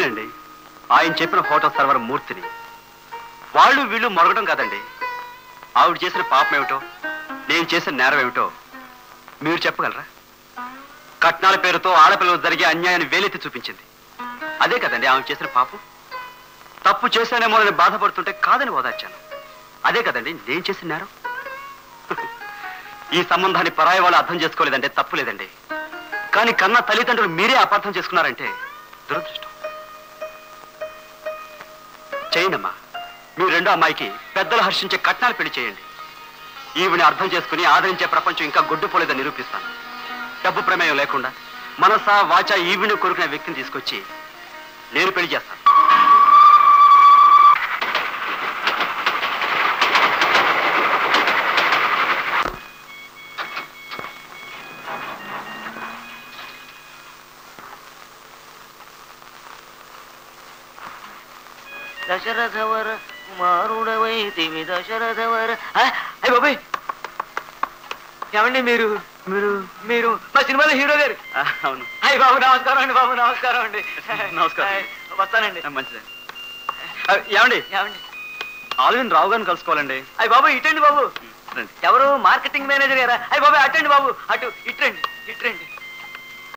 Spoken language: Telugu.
నేనేనండి ఆయన చెప్పిన ఫోటో సర్వర్ మూర్తిని. వాళ్ళు వీళ్ళు మొరగడం కాదండి. ఆవిడ చేసిన పాపం ఏమిటో, నేను చేసిన నేరం ఏమిటో మీరు చెప్పగలరా? కట్నాల పేరుతో ఆడపిల్లలు జరిగే అన్యాయాన్ని వేలెత్తి చూపించింది. అదే కదండి ఆమె చేసిన పాపం. తప్పు చేశానేమో అని బాధపడుతుంటే కాదని ఓదార్చాను. అదే కదండి నేను చేసిన నేరం. ఈ సంబంధాన్ని పరాయి వాళ్ళు అర్థం చేసుకోలేదంటే తప్పు లేదండి. కానీ కన్నా తల్లిదండ్రులు మీరే అపార్థం చేసుకున్నారంటే దురదృష్టం. చేయండమ్మా, మీ రెండో అమ్మాయికి పెద్దలు హర్షించే కట్నాలు పెళ్లి చేయండి. ఈవిని అర్థం చేసుకుని ఆదరించే ప్రపంచం ఇంకా గొడ్డుపోలేదని నిరూపిస్తాను. డబ్బు ప్రమేయం లేకుండా మనసా వాచా ఈవిని కొరుకునే వ్యక్తిని తీసుకొచ్చి నేను పెళ్లి చేస్తాను. దశరథవర కుమారుడవైతివి దశరథవర. అయ్య బాబాయ్, ఏమండి మీరు మీరు మీరు మా సినిమాలో హీరో గారు? అవును. అయ్య బాబు నమస్కారం అండి. బాబు నమస్కారం అండి. నమస్కారం. వస్తానండి. మంచిదండి. ఏమండి ఏమండి ఆల్విన్ రావు గారిని కలుసుకోవాలండి. అయ్య బాబు ఇటండి బాబు. ఎవరు మార్కెటింగ్ మేనేజర్ గారా? అయ్య బాబు అటండి బాబు. అటు ఇట్రండి ఇట్రండి.